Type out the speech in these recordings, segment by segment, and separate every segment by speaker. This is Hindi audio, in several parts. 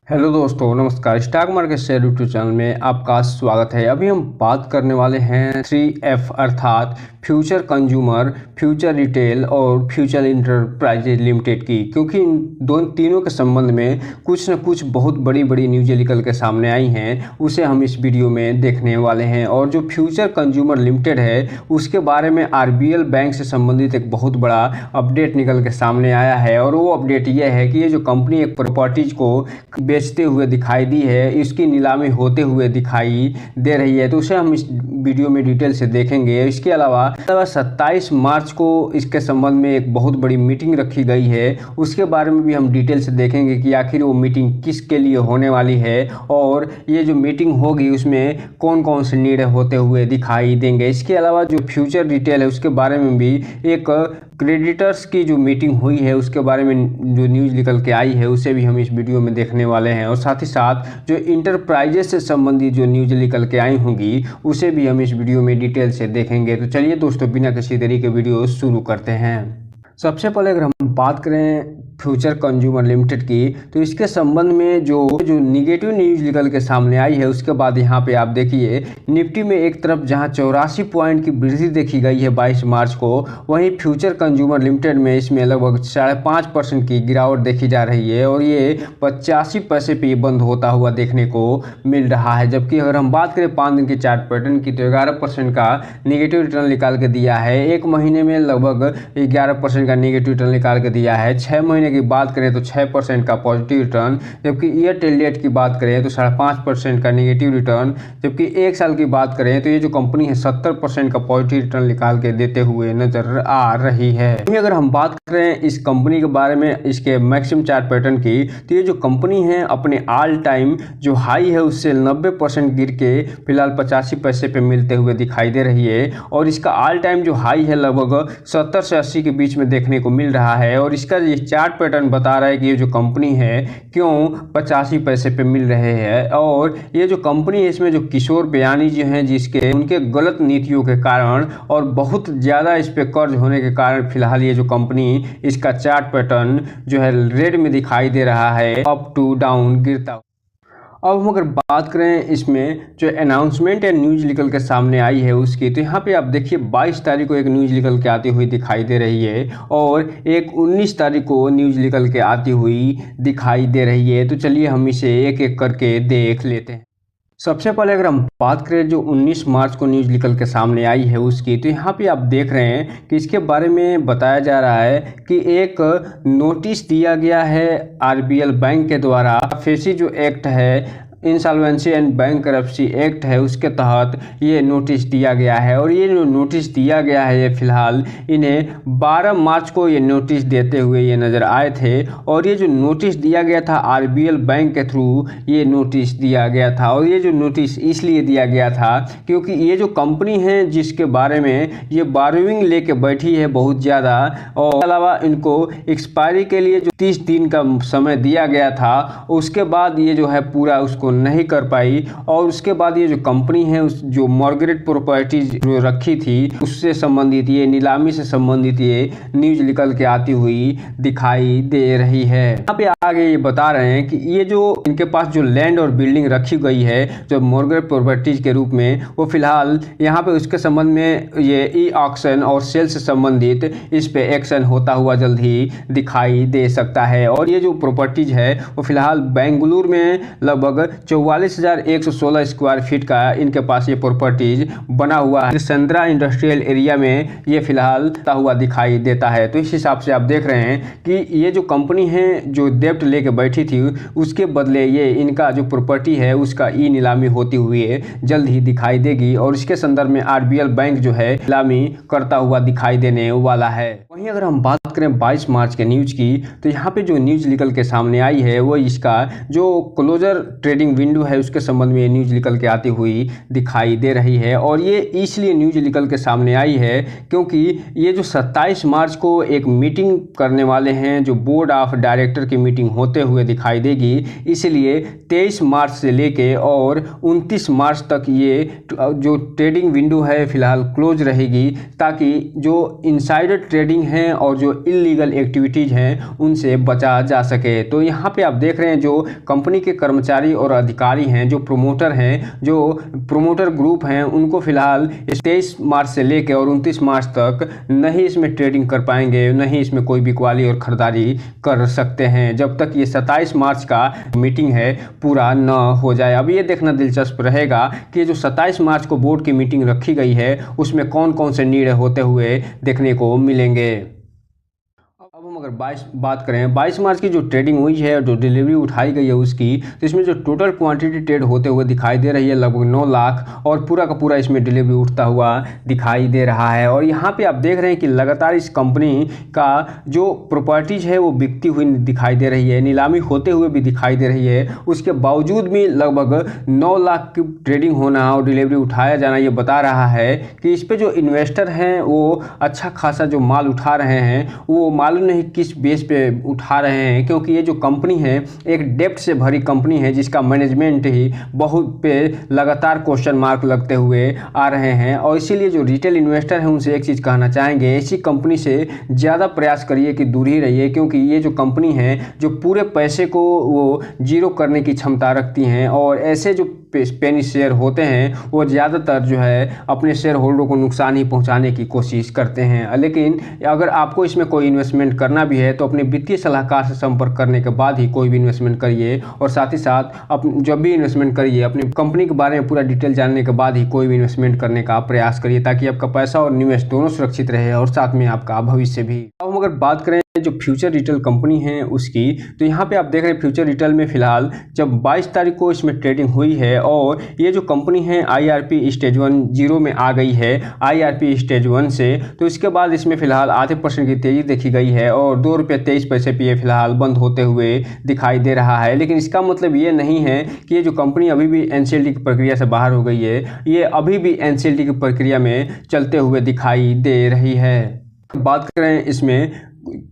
Speaker 1: हेलो दोस्तों, नमस्कार। Stock market share YouTube channel में आपका स्वागत है। अभी हम बात करने वाले हैं 3F अर्थात फ्यूचर कंज्यूमर, फ्यूचर रिटेल और फ्यूचर इंटरप्राइजेज लिमिटेड की, क्योंकि इन तीनों के संबंध में कुछ न कुछ बहुत बड़ी बड़ी न्यूज़ें निकल के सामने आई हैं, उसे हम इस वीडियो में देखने वाले हैं। और जो फ्यूचर कंज्यूमर लिमिटेड है उसके बारे में RBL बैंक से संबंधित एक बहुत बड़ा अपडेट निकल के सामने आया है। और वो अपडेट ये है कि ये जो कंपनी एक प्रॉपर्टीज को बेचते हुए दिखाई दी है, इसकी नीलामी होते हुए दिखाई दे रही है, तो उसे हम इस वीडियो में डिटेल से देखेंगे। इसके अलावा 27 मार्च को इसके संबंध में एक बहुत बड़ी मीटिंग रखी गई है, उसके बारे में भी हम डिटेल से देखेंगे कि आखिर वो मीटिंग किसके लिए होने वाली है और ये जो मीटिंग होगी उसमें कौन कौन से निर्णय होते हुए दिखाई देंगे। इसके अलावा जो फ्यूचर रिटेल है उसके बारे में भी एक क्रेडिटर्स की जो मीटिंग हुई है उसके बारे में जो न्यूज़ निकल के आई है उसे भी हम इस वीडियो में देखने वाले हैं। और साथ ही साथ जो इंटरप्राइजेस से संबंधित जो न्यूज़ निकल के आई होंगी उसे भी हम इस वीडियो में डिटेल से देखेंगे। तो चलिए दोस्तों, बिना किसी देरी के वीडियो शुरू करते हैं। सबसे पहले अगर हम बात करें फ्यूचर कंज्यूमर लिमिटेड की, तो इसके संबंध में जो निगेटिव न्यूज़ निकल के सामने आई है उसके बाद यहाँ पे आप देखिए निफ्टी में एक तरफ जहाँ 84 पॉइंट की वृद्धि देखी गई है 22 मार्च को, वहीं फ्यूचर कंज्यूमर लिमिटेड में इसमें लगभग 5.5% की गिरावट देखी जा रही है और ये 85 पैसे पे बंद होता हुआ देखने को मिल रहा है। जबकि अगर हम बात करें 5 दिन की चार्ट पैटर्न की, तो 11% का निगेटिव रिटर्न निकाल के दिया है। एक महीने में लगभग 11% का निगेटिव रिटर्न निकाल के दिया है। 6 महीने की बात करें तो 6% का पॉजिटिव रिटर्न, जबकि ईयर टिल डेट की बात करें तो 5.5% का नेगेटिव रिटर्न, जबकि एक साल की बात करें तो ये जो कंपनी है 70% का पॉजिटिव रिटर्न निकाल के देते हुए नजर आ रही है। अगर हम बात करें इस कंपनी के बारे में, इसके मैक्सिमम चार्ट पैटर्न की, तो ये जो कंपनी है अपने ऑल टाइम जो हाई है उससे 90% गिर के फिलहाल 85 पैसे पे मिलते हुए दिखाई दे रही है। और इसका ऑल टाइम जो हाई है लगभग 70 से 80 के बीच में देखने को मिल रहा है। और इसका ये चार्ट पैटर्न बता रहा है कि ये जो कंपनी है क्यों 85 पैसे पे मिल रहे हैं। और ये जो कंपनी है इसमें जो किशोर बयानी जो हैं जिसके उनके गलत नीतियों के कारण और बहुत ज़्यादा इस पे कर्ज होने के कारण फिलहाल ये जो कंपनी, इसका चार्ट पैटर्न जो है रेड में दिखाई दे रहा है, अप टू डाउन गिरता। अब हम अगर बात करें इसमें जो अनाउंसमेंट या न्यूज़ निकल के सामने आई है उसकी, तो यहाँ पे आप देखिए 22 तारीख को एक न्यूज़ निकल के आती हुई दिखाई दे रही है और एक 19 तारीख को न्यूज़ निकल के आती हुई दिखाई दे रही है। तो चलिए हम इसे एक एक करके देख लेते हैं। सबसे पहले अगर हम बात करें जो 19 मार्च को न्यूज़ निकल के सामने आई है उसकी, तो यहाँ पे आप देख रहे हैं कि इसके बारे में बताया जा रहा है कि एक नोटिस दिया गया है RBL बैंक के द्वारा। फेसी जो एक्ट है, इंसॉल्वेंसी एंड बैंकरप्सी एक्ट है, उसके तहत ये नोटिस दिया गया है। और ये जो नोटिस दिया गया है ये फिलहाल इन्हें 12 मार्च को ये नोटिस देते हुए ये नज़र आए थे। और ये जो नोटिस दिया गया था RBL बैंक के थ्रू ये नोटिस दिया गया था। और ये जो नोटिस इसलिए दिया गया था क्योंकि ये जो कंपनी है जिसके बारे में ये बारोइंग लेके बैठी है बहुत ज़्यादा, और अलावा इनको एक्सपायरी के लिए जो 30 दिन का समय दिया गया था उसके बाद ये जो है पूरा उसको नहीं कर पाई। और उसके बाद ये जो कंपनी है उस जो मॉर्गेज प्रॉपर्टीज जो रखी थी उससे संबंधित ये नीलामी से संबंधित ये न्यूज निकल के आती हुई दिखाई दे रही है। यहाँ पे आगे ये बता रहे हैं कि ये जो इनके पास जो लैंड और बिल्डिंग रखी गई है जो मॉर्गेज प्रॉपर्टीज के रूप में, वो फिलहाल यहाँ पे उसके संबंध में ये ई ऑक्शन और सेल से संबंधित इस पे एक्शन होता हुआ जल्द ही दिखाई दे सकता है। और ये जो प्रॉपर्टीज है वो फिलहाल बेंगलुरु में लगभग 44,116 स्क्वायर फीट का इनके पास ये प्रॉपर्टीज बना हुआ है। सेंद्रा इंडस्ट्रियल एरिया में ये फिलहाल हुआ दिखाई देता है। तो इस हिसाब से आप देख रहे हैं कि ये जो कंपनी है जो डेब्ट लेके बैठी थी उसके बदले ये इनका जो प्रॉपर्टी है उसका ई नीलामी होती हुई जल्द ही दिखाई देगी। और इसके संदर्भ में RBL बैंक जो है नीलामी करता हुआ दिखाई देने वाला है। वहीं अगर हम बात करें 22 मार्च के न्यूज की, तो यहाँ पे जो न्यूज निकल के सामने आई है वो इसका जो क्लोजर ट्रेडिंग ट्रेडिंग विंडो है उसके संबंध में ये न्यूज़ निकल के आती हुई दिखाई दे रही है। और ये इसलिए न्यूज़ निकल के सामने आई है क्योंकि ये जो 27 मार्च को एक मीटिंग करने वाले हैं, जो बोर्ड ऑफ डायरेक्टर की मीटिंग होते हुए दिखाई देगी, इसलिए 23 मार्च से लेके और 29 मार्च तक ये जो ट्रेडिंग विंडो है फिलहाल क्लोज रहेगी, ताकि जो इनसाइडर ट्रेडिंग है और जो इलीगल एक्टिविटीज़ हैं उनसे बचा जा सके। तो यहाँ पे आप देख रहे हैं जो कंपनी के कर्मचारी और अधिकारी हैं, जो प्रोमोटर हैं, जो प्रोमोटर ग्रुप हैं, उनको फिलहाल 23 मार्च से लेकर और 29 मार्च तक नहीं इसमें ट्रेडिंग कर पाएंगे, नहीं इसमें कोई बिकवाली और खरीदारी कर सकते हैं जब तक ये 27 मार्च का मीटिंग है पूरा न हो जाए। अब ये देखना दिलचस्प रहेगा कि जो 27 मार्च को बोर्ड की मीटिंग रखी गई है उसमें कौन कौन से निर्णय होते हुए देखने को मिलेंगे। अब हम अगर बात करें 22 मार्च की जो ट्रेडिंग हुई है, जो डिलीवरी उठाई गई है उसकी, तो इसमें जो टोटल क्वांटिटी ट्रेड होते हुए दिखाई दे रही है लगभग 9 लाख, और पूरा का पूरा इसमें डिलीवरी उठता हुआ दिखाई दे रहा है। और यहाँ पे आप देख रहे हैं कि लगातार इस कंपनी का जो प्रॉपर्टीज़ है वो बिकती हुई दिखाई दे रही है, नीलामी होते हुए भी दिखाई दे रही है। उसके बावजूद भी लगभग 9 लाख की ट्रेडिंग होना और डिलीवरी उठाया जाना ये बता रहा है कि इस पर जो इन्वेस्टर हैं वो अच्छा खासा जो माल उठा रहे हैं, वो मालूम नहीं किस बेस पे उठा रहे हैं, क्योंकि ये जो कंपनी है एक डेप्ट से भरी कंपनी है जिसका मैनेजमेंट ही बहुत पे लगातार क्वेश्चन मार्क लगते हुए आ रहे हैं। और इसीलिए जो रिटेल इन्वेस्टर हैं उनसे एक चीज़ कहना चाहेंगे, ऐसी कंपनी से ज़्यादा प्रयास करिए कि दूर ही रहिए, क्योंकि ये जो कंपनी है जो पूरे पैसे को वो जीरो करने की क्षमता रखती हैं, और ऐसे जो पेनी शेयर होते हैं वो ज़्यादातर जो है अपने शेयर होल्डर को नुकसान ही पहुंचाने की कोशिश करते हैं। लेकिन अगर आपको इसमें कोई इन्वेस्टमेंट करना भी है तो अपने वित्तीय सलाहकार से संपर्क करने के बाद ही कोई भी इन्वेस्टमेंट करिए, और साथ ही साथ जब भी इन्वेस्टमेंट करिए अपनी कंपनी के बारे में पूरा डिटेल जानने के बाद ही कोई भी इन्वेस्टमेंट करने का प्रयास करिए, ताकि आपका पैसा और निवेश दोनों सुरक्षित रहे और साथ में आपका भविष्य भी। अब हम अगर बात करें जो फ्यूचर रिटेल कंपनी है उसकी, तो यहाँ पे आप देख रहे हैं फ्यूचर रिटेल में फिलहाल जब 22 तारीख को इसमें ट्रेडिंग हुई है, और ये जो कंपनी है IRP स्टेज 1 जीरो में आ गई है IRP स्टेज 1 से, तो इसके बाद इसमें फिलहाल आधे % की तेजी देखी गई है और ₹2.23 पे ये फिलहाल बंद होते हुए दिखाई दे रहा है। लेकिन इसका मतलब ये नहीं है कि ये जो कंपनी अभी भी NCLT की प्रक्रिया से बाहर हो गई है, ये अभी भी NCLT की प्रक्रिया में चलते हुए दिखाई दे रही है। बात करें इसमें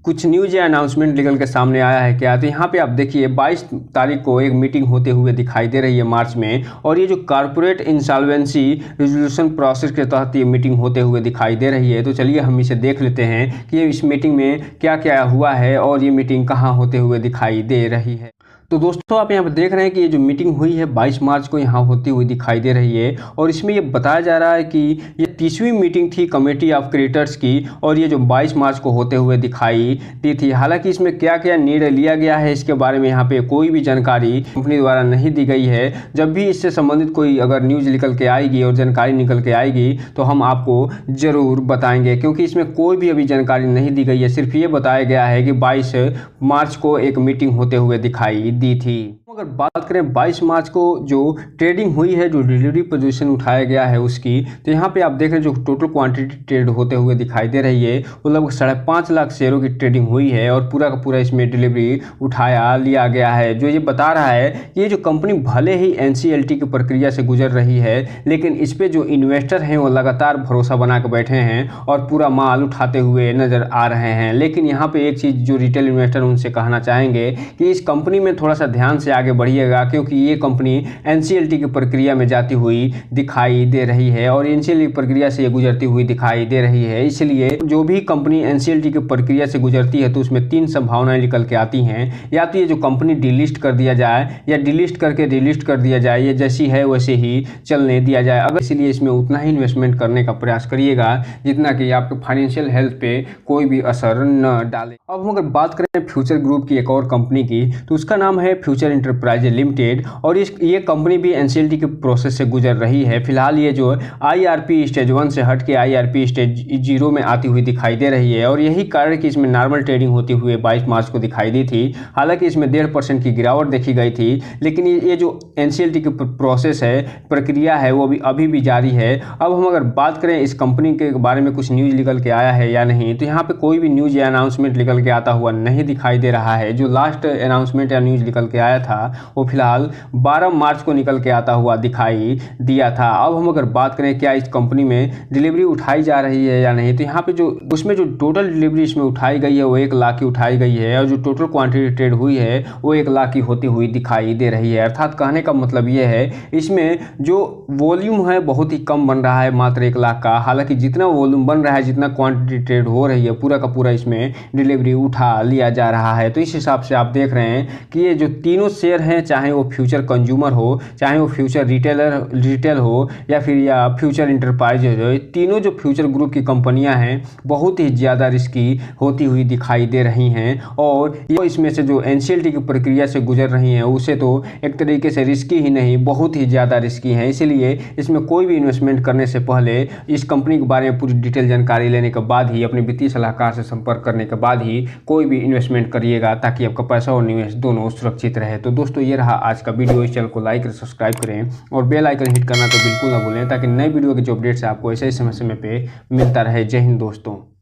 Speaker 1: कुछ न्यूज़ या अनाउंसमेंट निकल के सामने आया है क्या, तो यहाँ पे आप देखिए 22 तारीख को एक मीटिंग होते हुए दिखाई दे रही है मार्च में, और ये जो कॉर्पोरेट इंसॉल्वेंसी रिजोल्यूशन प्रोसेस के तहत ये मीटिंग होते हुए दिखाई दे रही है। तो चलिए हम इसे देख लेते हैं कि इस मीटिंग में क्या क्या हुआ है और ये मीटिंग कहाँ होते हुए दिखाई दे रही है। तो दोस्तों आप यहाँ पर देख रहे हैं कि ये जो मीटिंग हुई है 22 मार्च को यहाँ होती हुई दिखाई दे रही है, और इसमें ये बताया जा रहा है कि ये 30वीं मीटिंग थी कमेटी ऑफ क्रिएटर्स की, और ये जो 22 मार्च को होते हुए दिखाई दी थी। हालांकि इसमें क्या क्या निर्णय लिया गया है इसके बारे में यहाँ पे कोई भी जानकारी कंपनी द्वारा नहीं दी गई है। जब भी इससे संबंधित कोई अगर न्यूज़ निकल के आएगी और जानकारी निकल के आएगी तो हम आपको ज़रूर बताएंगे, क्योंकि इसमें कोई भी अभी जानकारी नहीं दी गई है। सिर्फ ये बताया गया है कि 22 मार्च को एक मीटिंग होते हुए दिखाई दी थी। अगर बात करें 22 मार्च को जो ट्रेडिंग हुई है, जो डिलीवरी पोजीशन उठाया गया है उसकी, तो यहाँ पे आप देख रहे हैं जो टोटल क्वांटिटी ट्रेड होते हुए दिखाई दे रही है वो लगभग 5.5 लाख शेयरों की ट्रेडिंग हुई है, और पूरा का पूरा इसमें डिलीवरी उठाया लिया गया है। जो ये बता रहा है कि ये जो कंपनी भले ही NCLT की प्रक्रिया से गुजर रही है, लेकिन इस पर जो इन्वेस्टर हैं वो लगातार भरोसा बना के बैठे हैं और पूरा माल उठाते हुए नज़र आ रहे हैं। लेकिन यहाँ पर एक चीज़ जो रिटेल इन्वेस्टर उनसे कहना चाहेंगे कि इस कंपनी में थोड़ा सा ध्यान से आगे बढ़िएगा, क्योंकि ये कंपनी NCLT की प्रक्रिया में जाती हुई दिखाई दे रही है और NCLT की प्रक्रिया से ये गुजरती हुई दिखाई दे रही है। इसलिए जो भी कंपनी NCLT की प्रक्रिया से गुजरती है तो उसमें 3 संभावनाएं निकल के आती हैं, या तो ये जो कंपनी डिलिस्ट कर दिया जाए या डिलिस्ट करके डिलिस्ट कर दिया जाए, ये जैसी है वैसे ही चलने दिया जाए। अगर इसलिए इसमें उतना ही इन्वेस्टमेंट करने का प्रयास करिएगा जितना कि आपके फाइनेंशियल हेल्थ पे कोई भी असर न डाले। अब हम अगर बात करें फ्यूचर ग्रुप की एक और कंपनी की, तो उसका नाम है फ्यूचर इंटरप्राइज लिमिटेड, और ये कंपनी भी NCLT के प्रोसेस से गुजर रही है। फिलहाल ये जो IRP स्टेज 1 से हट के IRP स्टेज 0 में आती हुई दिखाई दे रही है, और यही कारण कि इसमें नॉर्मल ट्रेडिंग होती हुई 22 मार्च को दिखाई दी थी। हालांकि इसमें 1.5% की गिरावट देखी गई थी, लेकिन ये जो NCLT की प्रोसेस है, प्रक्रिया है, वो अभी भी जारी है। अब हम अगर बात करें इस कंपनी के बारे में कुछ न्यूज़ निकल के आया है या नहीं, तो यहाँ पे कोई भी न्यूज़ या अनाउंसमेंट निकल के आता हुआ नहीं दिखाई दे रहा है। जो लास्ट अनाउंसमेंट या न्यूज़ निकल के आया था वो फिलहाल 12 मार्च को निकल के आता हुआ दिखाई दिया था। अब हम अगर बात करें क्या इस कंपनी में डिलीवरी उठाई जा रही है या नहीं, तो यहाँ पे जो उसमें जो टोटल डिलीवरी इसमें उठाई गई है वो 1 लाख की उठाई गई है और जो टोटल क्वांटिटी ट्रेड हुई है वो 1 लाख की होती हुई दिखाई दे रही है। अर्थात कहने का मतलब ये है इसमें जो वॉल्यूम है बहुत ही कम बन रहा है, मात्र 1 लाख का। हालांकि जितना वॉल्यूम बन रहा है, जितना क्वांटिटी ट्रेड हो रही है, पूरा का पूरा इसमें डिलीवरी उठा लिया जा रहा है। तो इस हिसाब से आप देख रहे हैं कि ये जो तीनों शेयर हैं, चाहे वो फ्यूचर कंज्यूमर हो, चाहे वो फ्यूचर रिटेल हो या फिर या फ्यूचर इंटरप्राइज हो, तीनों जो फ्यूचर ग्रुप की कंपनियां हैं बहुत ही ज़्यादा रिस्की होती हुई दिखाई दे रही हैं। और ये इसमें से जो एनसीएलटी की प्रक्रिया से गुजर रही हैं उसे तो एक तरीके से रिस्की ही नहीं, बहुत ही ज़्यादा रिस्की है। इसीलिए इसमें कोई भी इन्वेस्टमेंट करने से पहले इस कंपनी के बारे में पूरी डिटेल जानकारी लेने के बाद ही, अपने वित्तीय सलाहकार से संपर्क करने के बाद ही कोई भी इन्वेस्टमेंट करिएगा, ताकि आपका पैसा और निवेश दोनों सुरक्षित रहे। तो दोस्तों ये रहा आज का वीडियो। इस चैनल को लाइक और सब्सक्राइब करें और बेल आइकन हिट करना तो बिल्कुल ना भूलें, ताकि नए वीडियो के जो अपडेट्स है आपको ऐसे ही समय समय पे मिलता रहे। जय हिंद दोस्तों।